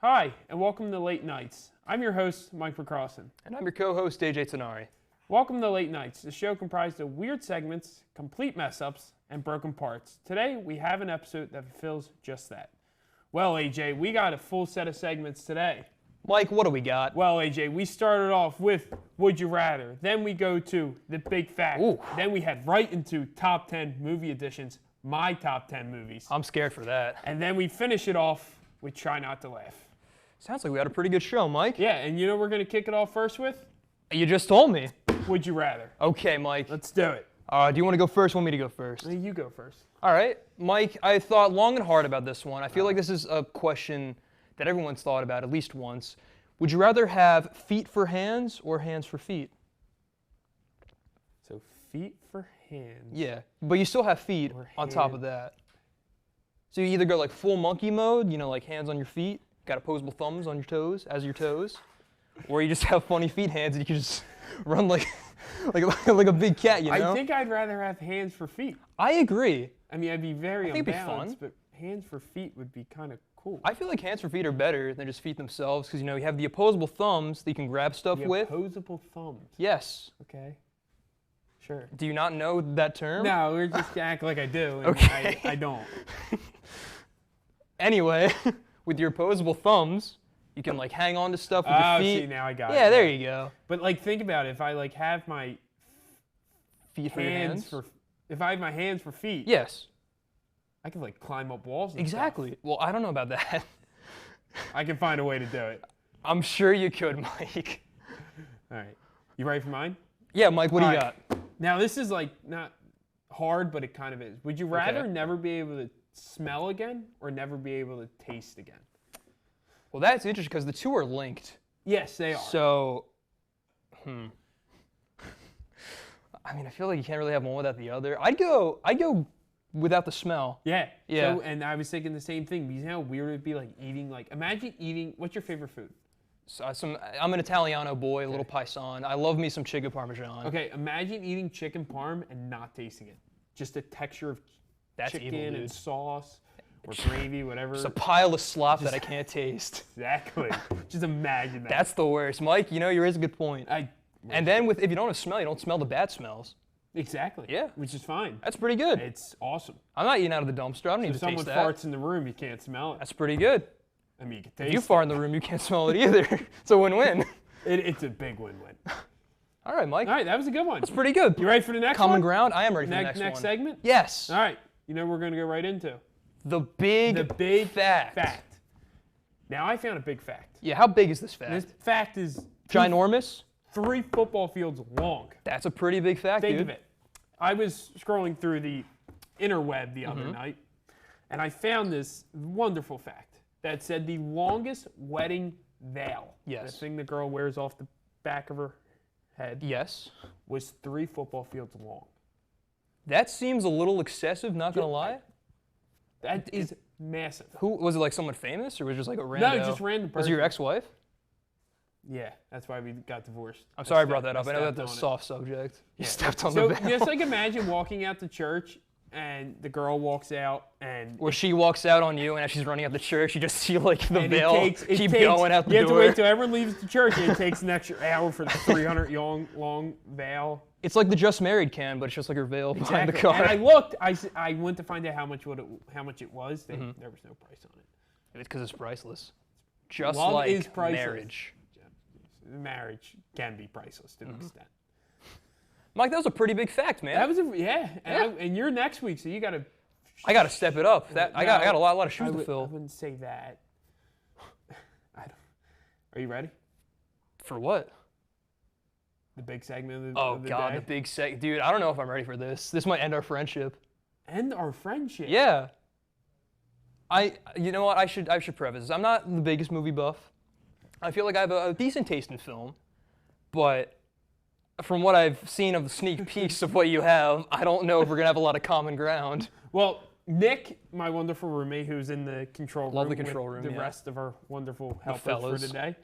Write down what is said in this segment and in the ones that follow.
Hi, and welcome to Late Nights. I'm your host, Mike McCrossan. And I'm your co-host, AJ Tanari. Welcome to Late Nights, the show comprised of weird segments, complete mess-ups, and broken parts. Today, we have an episode that fulfills just that. Well, AJ, we got a full set of segments today. Mike, what do we got? Well, AJ, we started off with Would You Rather. Then we go to The Big Fact. Ooh. Then we head right into Top 10 Movie Editions, my top 10 movies. I'm scared for that. And then we finish it off with Try Not to Laugh. Sounds like we had a pretty good show, Mike. Yeah, and you know what we're going to kick it off first with? You just told me. Would You Rather. Okay, Mike. Let's do it. Do you want to go first or want me to go first? You go first. All right. Mike, I thought long and hard about this one. I feel like this is a question that everyone's thought about at least once. Would you rather have feet for hands or hands for feet? So feet for hands. Yeah, but you still have feet Or on top hand. of that. So you either go like full monkey mode, like hands on your feet, got opposable thumbs on your toes, as your toes, or you just have funny feet hands and you can just run like a big cat, I think I'd rather have hands for feet. I agree. I mean, I'd be very I think it'd be unbalanced, fun. but hands for feet would be kind of cool. I feel like hands for feet are better than just feet themselves because, you have the opposable thumbs that you can grab stuff The with. opposable thumbs. Yes. Okay. Sure. Do you not know that term? No, we're just act like I do. And Okay. I don't. Anyway, with your opposable thumbs, you can hang on to stuff with your feet. See, now I got it. Yeah, there you go. But think about it. If I have my Feet for your hands. if I have my hands for feet, Yes, I can climb up walls and exactly. Well, I don't know about that. stuff. I can find a way to do it. I'm sure you could, Mike. All right. You ready for mine? Yeah, Mike, what do you All got? right. Now, this is not hard, but it kind of is. Would you rather Okay. never be able to smell again or never be able to taste again? Well, that's interesting because the two are linked. Yes, they are. So, I mean, I feel like you can't really have one without the other. I'd go without the smell. Yeah. Yeah. So, and I was thinking the same thing. Because you know how weird it would be eating, imagine eating, what's your favorite food? So, I'm an Italiano boy, a little paisan. I love me some chicken parmesan. Okay, imagine eating chicken parm and not tasting it. Just the texture of That's chicken evil, and dude. sauce or gravy, whatever. It's a pile of slop that I can't taste. Exactly. Just imagine that. That's the worst. Mike, you raise a good point. And then if you don't have smell, you don't smell the bad smells. Exactly. Yeah. Which is fine. That's pretty good. It's awesome. I'm not eating out of the dumpster. I don't need If to someone taste that. farts in the room, you can't smell it. That's pretty good. I mean, you can taste If you it. fart in the room, you can't smell it either. It's a win-win. It's a big win-win. All right, Mike. All right, that was a good one. That's pretty good. You ready for the next Common one? ground. I am ready for the Next next one. segment? Yes. All right. You know what we're going to go right into? The big fact. fact. Now, I found a big fact. Yeah, how big is this fact? This fact is Ginormous? 3 football fields long. That's a pretty big fact, Think dude. of it. I was scrolling through the interweb the Mm-hmm. other night, and I found this wonderful fact that said the longest wedding veil, Yes. the thing the girl wears off the back of her head, Yes. was 3 football fields long. That seems a little excessive, not gonna lie. That is massive. Who was it, like someone famous, or was it just like a rando? No, just random person. Was it your ex-wife? Yeah, that's why we got divorced. I'm sorry I brought that up. I know stepped that's a on it. soft subject. You Yeah. stepped on So the veil. just imagine walking out to church and the girl walks out and Where she walks out on you, and as she's running out the church, you just see the and veil it keep takes, going out the you have door. to wait till everyone leaves the church, and it takes an extra hour for the 300 long veil. It's like the Just Married can, but it's just like her veil behind the car. And I looked. I went to find out how much it was. Mm-hmm. There was no price on it. It's because it's priceless. Just Love like is priceless. marriage. Marriage can be priceless to an extent. Mike, that was a pretty big fact, man. That was and you're next week, so you got to. I got to step it up. I got a lot of shoes to I fill. wouldn't say that. Are you ready? For what? The big segment of the, Oh of the God, day. the big dude. I don't know if I'm ready for this. This might end our friendship. End our friendship. Yeah. You know what? I should preface this. I'm not the biggest movie buff. I feel like I have a decent taste in film, but from what I've seen of the sneak peeks of what you have, I don't know if we're gonna have a lot of common ground. Well, Nick, my wonderful roommate, who's in the control room, Love the control with room, the yeah. rest of our wonderful helpers for fellas. today,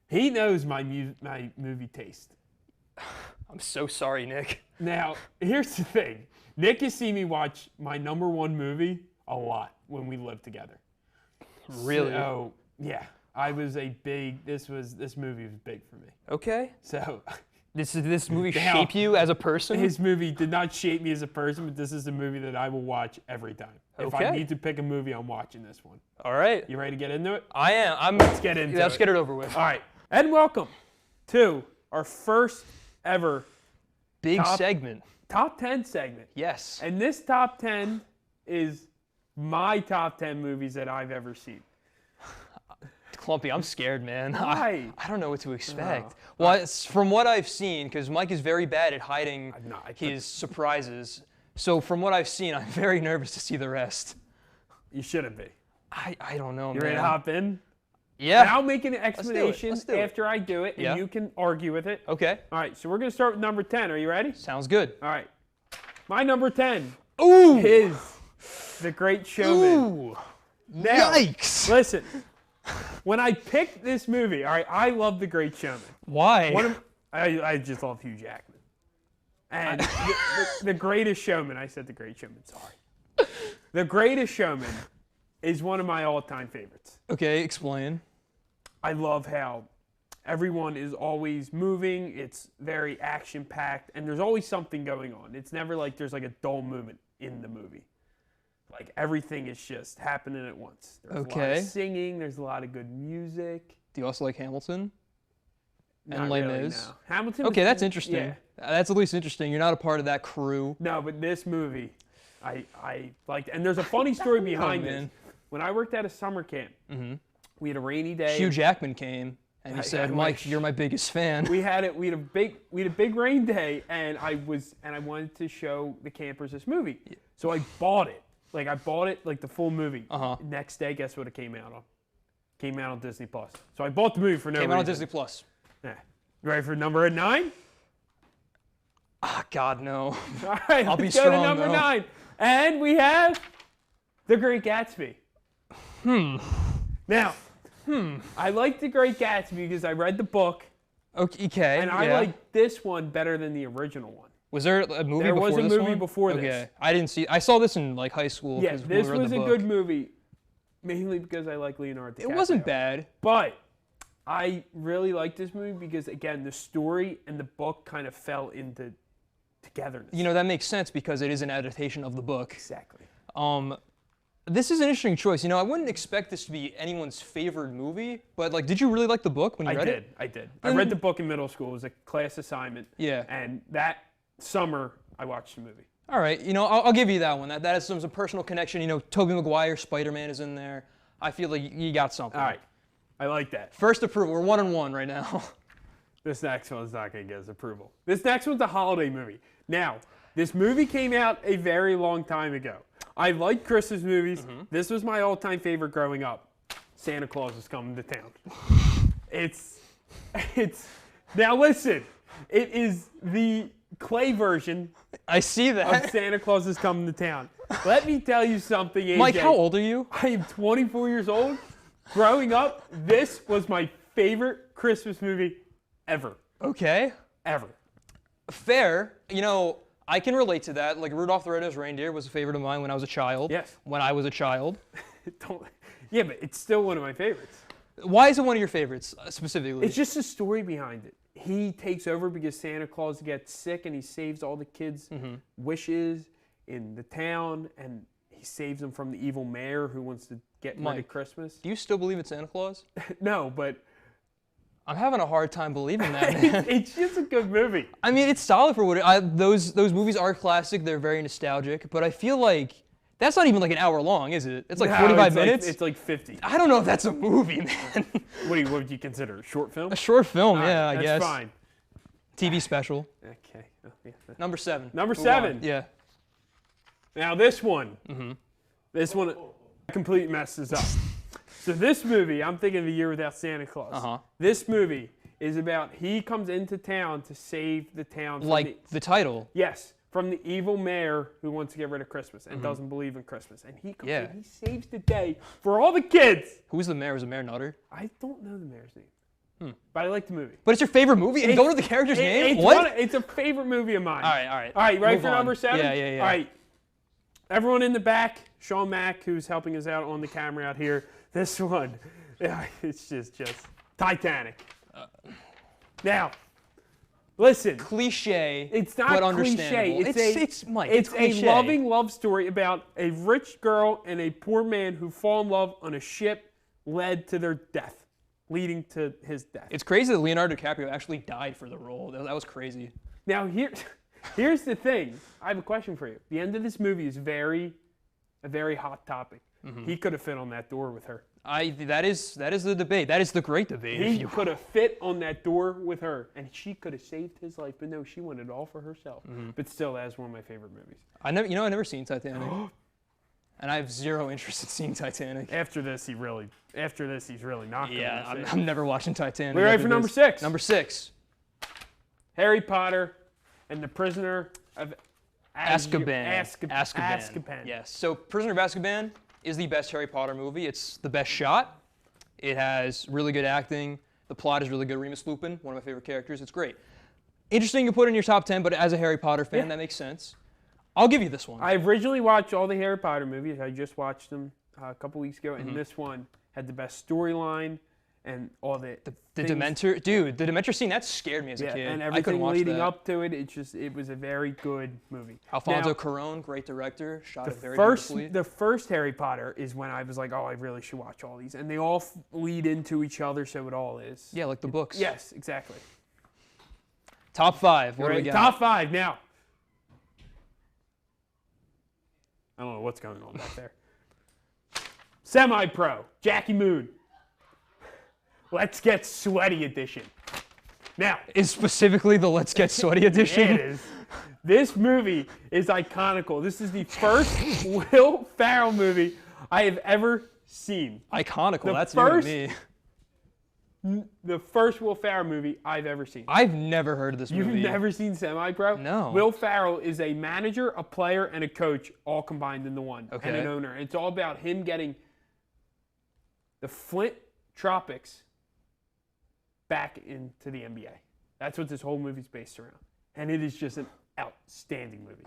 he knows my movie taste. I'm so sorry, Nick. Now, here's the thing: Nick has seen me watch my #1 movie a lot when we lived together. Really? So, yeah. I was a big. This movie was big for me. Okay. So This movie Now, shape you as a person? his movie did not shape me as a person, but this is a movie that I will watch every time. If I Okay. need to pick a movie, I'm watching this one. All right. You ready to get into it? I am. Let's get into Let's it. get it over with. All right. And welcome to our first ever Big Top- segment. top 10 segment. Yes. And this top 10 is my top 10 movies that I've ever seen. Clumpy, I'm scared, man. Why? I don't know what to expect. Oh. Well, from what I've seen, because Mike is very bad at hiding his surprises. So from what I've seen, I'm very nervous to see the rest. You shouldn't be. I don't know, You man. ready to hop in? Yeah. And I'll make an explanation Let's do it. after I do it, and Yeah. you can argue with it. Okay. All right, so we're going to start with number 10. Are you ready? Sounds good. All right. My number 10 Ooh. is The Great Showman. Ooh. Now, Yikes. listen, when I picked this movie, all right, I love The Great Showman. Why? I just love Hugh Jackman. And the Greatest Showman, I said The Great Showman, sorry. The Greatest Showman is one of my all-time favorites. Okay, explain. I love how everyone is always moving. It's very action-packed, and there's always something going on. It's never like there's like a dull moment in the movie. Like everything is just happening at once. There's a lot Okay. of singing. There's a lot of good music. Do you also like Hamilton? Not And Les really, Mis? no. Hamilton. Okay, was- that's interesting. Yeah. That's at least interesting. You're not a part of that crew. No, but this movie, I liked. And there's a funny story behind this. man. When I worked at a summer camp, we had a rainy day. Hugh Jackman came and he I said, wish. "Mike, you're my biggest fan." We had a big rain day, and I wanted to show the campers this movie. So I bought it. Like I bought it like the full movie. Uh-huh. Next day, guess what it came out on? Came out on Disney Plus. So I bought the movie for no Came reason. out on Disney Plus. Yeah. You ready for number 9? Ah, God, no. All right, I'll be let's go to strong, number though. 9. And we have The Great Gatsby. Now, I like The Great Gatsby because I read the book, Okay. and I yeah. like this one better than the original one. Was there a movie There before was a this movie one? before Okay. this. I didn't see. I saw this in like high school. Yeah, 'cause when this we read was the a book. good movie, mainly because I like Leonardo DiCaprio. It wasn't bad. But I really liked this movie because, again, the story and the book kind of fell into togetherness. You know, that makes sense because it is an adaptation of the book. Exactly. This is an interesting choice. You know, I wouldn't expect this to be anyone's favorite movie, but like, did you really like the book when you read it? I did. I read the book in middle school. It was a class assignment. Yeah. And that summer, I watched the movie. All right, you know, I'll give you that one. That is some personal connection. You know, Tobey Maguire, Spider-Man is in there. I feel like you got something. All right. I like that. First approval. We're 1-1 right now. This next one's not going to get us approval. This next one's a holiday movie. Now, this movie came out a very long time ago. I like Christmas movies. This was my all-time favorite growing up. Santa Claus is Coming to Town. It's now listen. It is the clay version I see of that. Santa Claus is Coming to Town. Let me tell you something, AJ. Mike, how old are you? I am 24 years old. Growing up, this was my favorite Christmas movie ever. Okay. Ever. Fair. You know, I can relate to that. Like Rudolph the Red-Nosed Reindeer was a favorite of mine when I was a child. Yes. When I was a child. Yeah, but it's still one of my favorites. Why is it one of your favorites specifically? It's just the story behind it. He takes over because Santa Claus gets sick and he saves all the kids' wishes in the town, and he saves them from the evil mayor who wants to get rid of Mike. Christmas. Do you still believe in Santa Claus? No, but I'm having a hard time believing that, man. it's just a good movie. I mean, it's solid for what those movies are classic. They're very nostalgic, but I feel like that's not even like an hour long, is it? It's like No, 45 it's minutes. It's like 50. I don't know if that's a movie, man. What would you consider? A short film? A short film, All right, yeah, I that's guess. fine. TV special. Okay. Oh, yeah. Number 7. Number Move 7. on. Yeah. Now this one. This one completely messes up. So this movie, I'm thinking of A Year Without Santa Claus. Uh-huh. This movie is about he comes into town to save the town from Like the title. from the evil mayor who wants to get rid of Christmas and doesn't believe in Christmas. And he comes Yeah. and he saves the day for all the kids. Who's the mayor? Was it Mayor Nutter? I don't know the mayor's name. But I like the movie. But it's your favorite movie? And you don't know the character's name? It's What? It's a favorite movie of mine. All right, all right. All right, ready Move for on. number 7? Yeah, yeah, yeah. All right. everyone in the back, Sean Mack, who's helping us out on the camera out here. This one, yeah, it's just Titanic. Now, listen. Cliche. It's not but cliche. understandable. It's cliche. a loving love story about a rich girl and a poor man who fall in love on a ship led to their death, leading to his death. It's crazy that Leonardo DiCaprio actually died for the role. That was crazy. Now, here's the thing. I have a question for you. The end of this movie is a very hot topic. He could have fit on that door with her. That is the debate. That is the great debate. He could have fit on that door with her, and she could have saved his life. But no, she wanted it all for herself. But still, that is one of my favorite movies. I've never seen Titanic, and I have zero interest in seeing Titanic. After this, he's really not going Yeah, to I'm never watching Titanic. We're ready for number 6. Number 6. Harry Potter and the Prisoner of Azkaban. Azkaban. Yes. So Prisoner of Azkaban is the best Harry Potter movie. It's the best shot. It has really good acting. The plot is really good. Remus Lupin, one of my favorite characters. It's great. Interesting to put in your top 10, but as a Harry Potter fan, that makes sense. I'll give you this one. I originally watched all the Harry Potter movies. I just watched them a couple weeks ago, and this one had the best storyline and all the Dementor, dude, the Dementor scene, that scared me as a kid. and I couldn't everything watch leading that. up to it. It was a very good movie. Alfonso Now, Cuarón, great director, shot it very First, beautifully. the first Harry Potter is when I was like, oh, I really should watch all these. And they all lead into each other, so it all is. Yeah, like the books. Yes, exactly. Top 5. What do we Right, got? top 5 now. I don't know what's going on back there. Semi-Pro, Jackie Moon. Let's Get Sweaty edition. Now, Is specifically the Let's Get Sweaty edition. it is. This movie is iconical. This is the first Will Ferrell movie I have ever seen. Iconical. That's first- new to me. The first Will Ferrell movie I've ever seen. I've never heard of this You've movie. never seen Semi-Pro? No. Will Ferrell is a manager, a player, and a coach all combined into one. Okay. And an owner. It's all about him getting the Flint Tropics back into the NBA. That's what this whole movie's based around. And it is just an outstanding movie.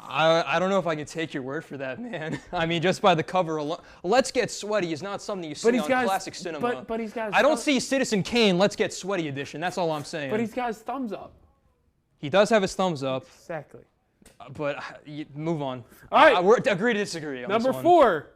I don't know if I can take your word for that, man. I mean, just by the cover alone. Let's Get Sweaty is not something you see on classic cinema. But he's got his I don't see Citizen Kane, Let's Get Sweaty edition. That's all I'm saying. But he's got his thumbs up. He does have his thumbs up, Exactly. but move on. All right. We're agree to disagree on Number this one. 4.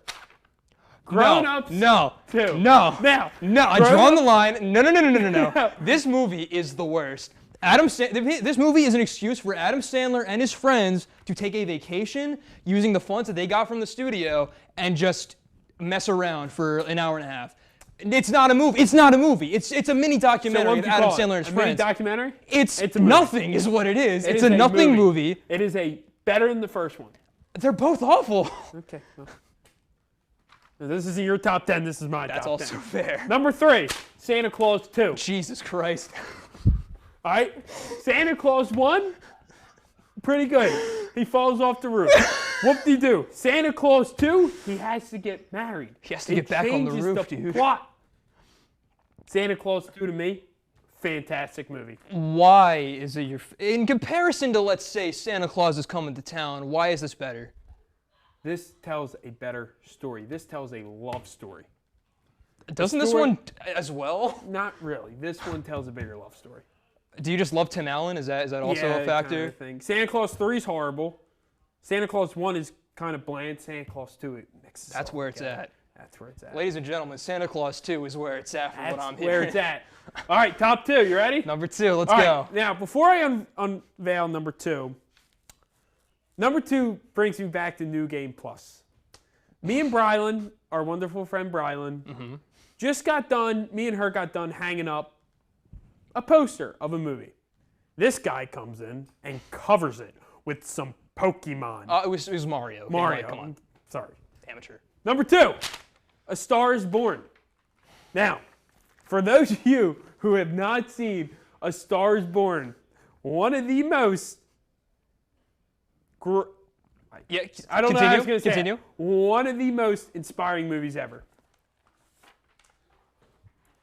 Grown Ups. No. 2. No. Now. I Grown drawn Ups- the line. No. This movie is the worst. This movie is an excuse for Adam Sandler and his friends to take a vacation using the funds that they got from the studio and just mess around for an hour and a half. It's not a movie. It's a mini So documentary what of would you Adam call it? Sandler and his A mini friends. documentary? It's a movie. nothing is what it is. It It's is a nothing movie. It is better than the first one. They're both awful. Okay. Well. Now, this isn't your top 10. This is my That's top also 10. fair. Number 3, Santa Claus 2. Jesus Christ. All right? Santa Claus 1, pretty good. He falls off the roof. Whoop-de-doo. Santa Claus 2, he has to get married. He has to get back on the changes roof, the dude. plot. Santa Claus 2 to me, fantastic movie. Why is it your... In comparison to, let's say, Santa Claus is Coming to Town, why is this better? This tells a better story. This tells a love story. Doesn't this story- one as well? Not really. This one tells a bigger love story. Do you just love Tim Allen? Is that also Yeah, a factor? kind of thing. Santa Claus 3 is horrible. Santa Claus 1 is kind of bland. Santa Claus 2, it mixes That's all where it's together. at. That's where it's at. Ladies and gentlemen, Santa Claus 2 is where it's at from That's what I'm where hearing. it's at. All right, top 2. You ready? Number 2, let's All go. right, now, before I unveil number 2, number 2 brings me back to New Game Plus. Me and Brylan, our wonderful friend Brylan, just got done, me and her got done hanging up a poster of a movie. This guy comes in and covers it with some Pokemon. It was Mario. Okay, Mario. Mike, come on. Sorry. Amateur. Number 2, A Star is Born. Now, for those of you who have not seen A Star is Born, one of the most... Yeah, I don't know how I was going to say it. Continue. One of the most inspiring movies ever.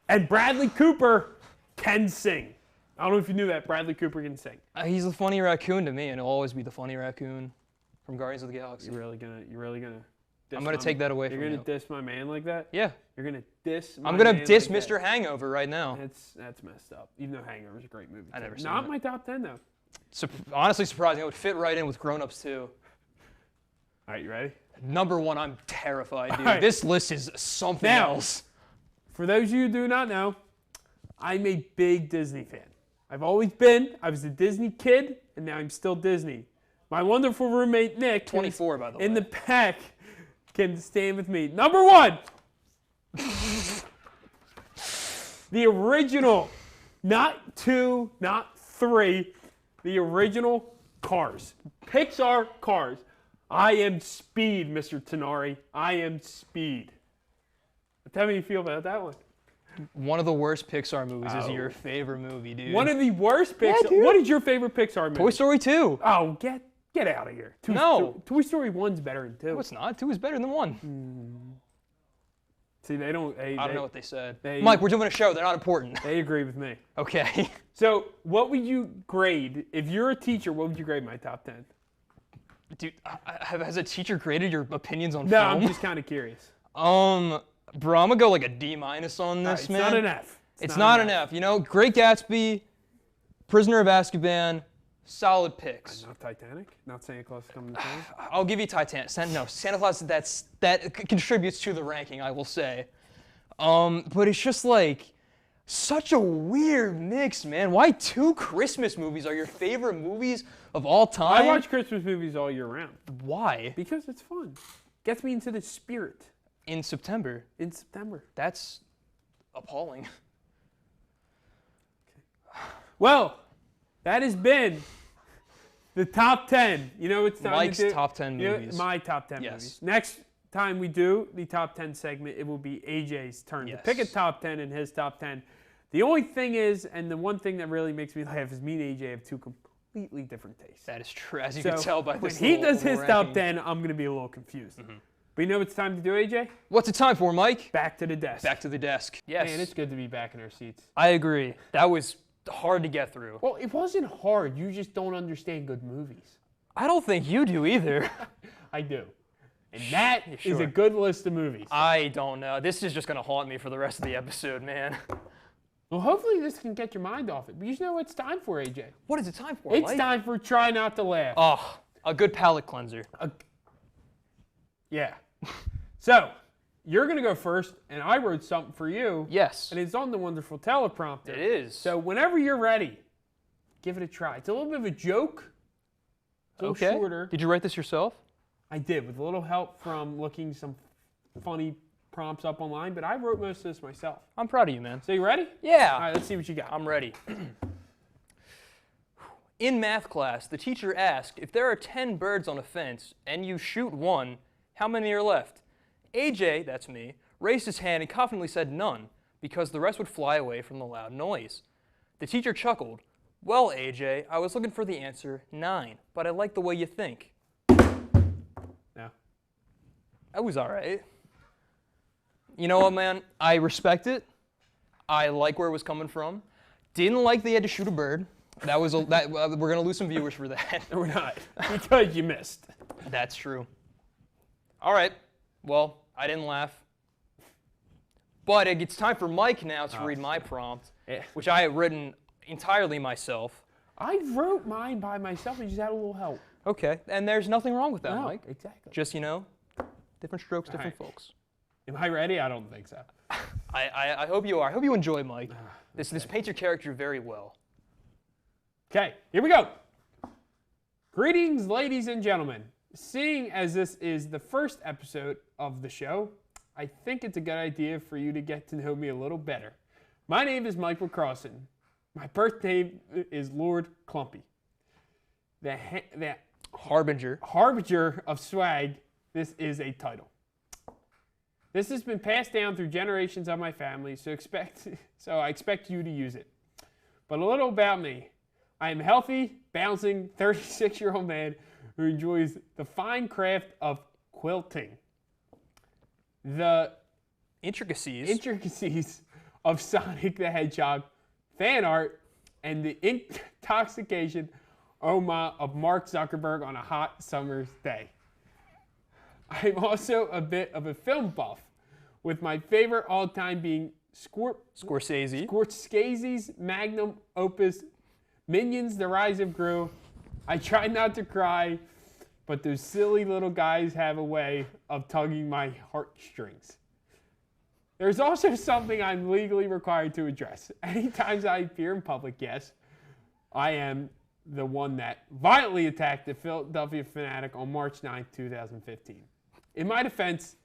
And Bradley Cooper can sing. I don't know if you knew that. Bradley Cooper can sing. He's the funny raccoon to me, and he'll always be the funny raccoon. from Guardians of the Galaxy. You're really gonna. I'm gonna take that away from you. You're gonna diss my man like that? Yeah. You're gonna diss. I'm gonna man diss like Mr. Hangover right now. That's messed up. Even though Hangover is a great movie. I never seen Not it. my top 10 though. Honestly surprising. It would fit right in with Grown Ups too. All right, you ready? Number 1, I'm terrified, dude. All right. This list is something Now, else. For those of you who do not know, I'm a big Disney fan. I've always been. I was a Disney kid, and now I'm still Disney. My wonderful roommate Nick, 24, by the way. in the back, can stand with me. Number 1, the original, not 2, not 3, the original Cars. Pixar Cars. I am Speed, Mr. Tenari. I am Speed. Tell me how you feel about that one. One of the worst Pixar movies is Oh. your favorite movie, dude. One of the worst Pixar. dude. What is your favorite Pixar movie? Toy Story 2. Oh, get out of here. No. Toy Story 1's better than 2. No, it's not. 2 is better than 1. See, they don't. I don't know what they said. they- Mike, we're doing a show. They're not important. They agree with me. Okay. So, what would you grade if you're a teacher? What would you grade my top 10? Dude, has a teacher graded your opinions on No, film? I'm just kind of curious. Bro, I'm gonna go like a D- on this, All right, it's man. not an F. It's not an F. You know, Great Gatsby, Prisoner of Azkaban, solid picks. Not Titanic. Not Santa Claus is coming to town. I'll give you Titanic. Santa Claus. That contributes to the ranking, I will say. But it's just like such a weird mix, man. Why 2 Christmas movies are your favorite movies of all time? I watch Christmas movies all year round Why? because it's fun. Gets me into the spirit In September. in September. That's appalling. Well, that has been the top 10. You know it's time Mike's to do? top 10 You know, movies. my top 10 Yes. movies. Next time we do the top 10 segment, it will be AJ's turn to pick a Yes. top 10 in his top 10. The only thing is, and the one thing that really makes me laugh is me and AJ have 2 completely different tastes. That is true, as you So can tell by when this he little does his ranking. top 10, I'm going to be a little confused. But you know what it's time to do, AJ? What's it time for, Mike? Back to the desk. Back to the desk. Yes. Man, it's good to be back in our seats. I agree. That was hard to get through. Well, it wasn't hard. You just don't understand good movies. I don't think you do either. I do. And that is Sure. a good list of movies. I don't know. This is just going to haunt me for the rest of the episode, man. Well, hopefully this can get your mind off it. But you know what it's time for, AJ? What is it time for, It's Mike? time for Try Not to Laugh. Oh, a good palate cleanser. Yeah. So, you're going to go first, and I wrote something for you. Yes. And it's on the wonderful teleprompter. It is. So, whenever you're ready, give it a try. It's a little bit of a joke. It's a little okay. shorter. Did you write this yourself? I did, with a little help from looking some funny prompts up online, but I wrote most of this myself. I'm proud of you, man. So, you ready? Yeah. All right, let's see what you got. I'm ready. In math class, the teacher asked, if there are 10 birds on a fence and you shoot one, how many are left? AJ, that's me, raised his hand and confidently said none, because the rest would fly away from the loud noise. The teacher chuckled. Well, AJ, I was looking for the answer 9, but I like the way you think. No. That was all right. You know what, man? I respect it. I like where it was coming from. Didn't like they had to shoot a bird. That was we're gonna lose some viewers for that. No, we're not. Because you missed. That's true. All right. Well, I didn't laugh. But it's time for Mike now to read my prompt, Yeah. which I had written entirely myself. I wrote mine by myself and just had a little help. Okay. And there's nothing wrong with that, No, Mike. exactly. Just, different strokes, different right. folks. Am I ready? I don't think so. I hope you are. I hope you enjoy, Mike. This paints your character very well. Okay, here we go. Greetings, ladies and gentlemen. Seeing as this is the first episode of the show, I think it's a good idea for you to get to know me a little better. My name is Michael Carlson. My birth name is Lord Clumpy. The Harbinger. harbinger of swag, this is a title. This has been passed down through generations of my family, so I expect you to use it. But a little about me. I am a healthy, bouncing, 36-year-old man who enjoys the fine craft of quilting. The intricacies of Sonic the Hedgehog fan art and the intoxication Oma of Mark Zuckerberg on a hot summer's day. I'm also a bit of a film buff, with my favorite all-time being Scorsese's magnum opus, Minions: The Rise of Gru. I try not to cry, but those silly little guys have a way of tugging my heartstrings. There's also something I'm legally required to address. Anytime I appear in public, yes, I am the one that violently attacked the Philadelphia Fanatic on March 9, 2015. In my defense,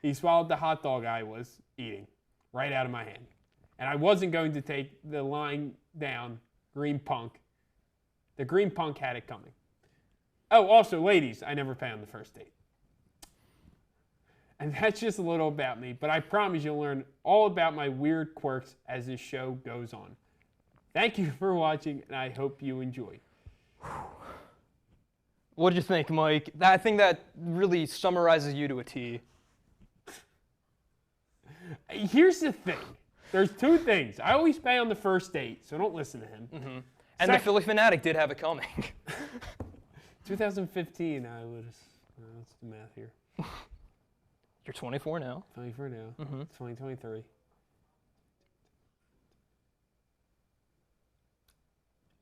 he swallowed the hot dog I was eating right out of my hand. And I wasn't going to take the lying down green punk. The green punk had it coming. Oh, also, ladies, I never pay on the first date. And that's just a little about me, but I promise you'll learn all about my weird quirks as this show goes on. Thank you for watching, and I hope you enjoyed. What did you think, Mike? I think that really summarizes you to a T. Here's the thing. There's two things. I always pay on the first date, so don't listen to him. Mm-hmm. And the Philly Fanatic did have it coming. 2015, I was, what's the math here? You're 24 now. 24 now. Mm-hmm. 2023.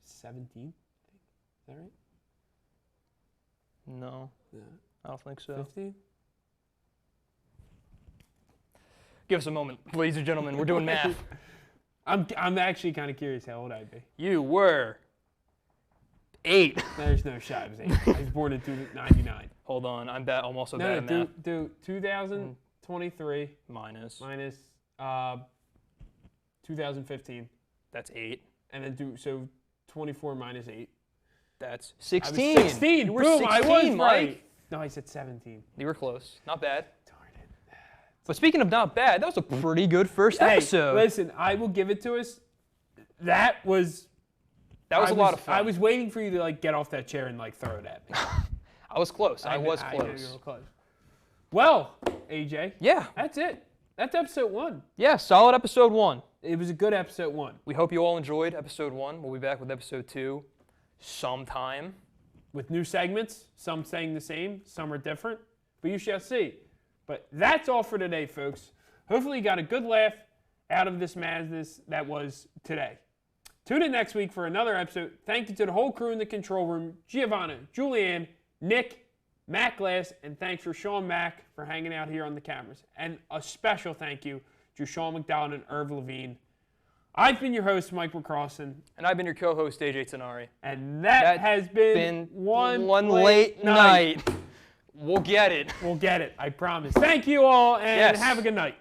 17? Is that right? No, Yeah. I don't think so. 15? Give us a moment, ladies and gentlemen. We're doing math. I'm actually kind of curious how old I'd be. You were 8. There's no shot I was 8. I was born in 1999. Hold on, I'm also bad at No, math. do 2023 minus 2015. That's 8. And then so 24 minus 8. That's I was 16. 16. You were Boom, 16, I was Mike. right. No, I said 17. You were close. Not bad. Darn it. But speaking of not bad, that was a pretty good first episode. Hey, listen, I will give it to us. That was a lot of fun. I was waiting for you to get off that chair and throw it at me. I was close. I was close. I knew you were close. Well, AJ. Yeah. That's it. That's episode 1. Yeah, solid episode 1. It was a good episode 1. We hope you all enjoyed episode 1. We'll be back with episode 2 sometime. With new segments, some saying the same, some are different, but you shall see. But that's all for today, folks. Hopefully you got a good laugh out of this madness that was today. Tune in next week for another episode. Thank you to the whole crew in the control room, Giovanna, Julianne, Nick, Matt Glass, and thanks for Sean Mack for hanging out here on the cameras. And a special thank you to Sean McDowell and Irv Levine. I've been your host, Mike McCrossan. And I've been your co-host, AJ Tenari. And that has been one late night. We'll get it. We'll get it, I promise. Thank you all, and have a good night.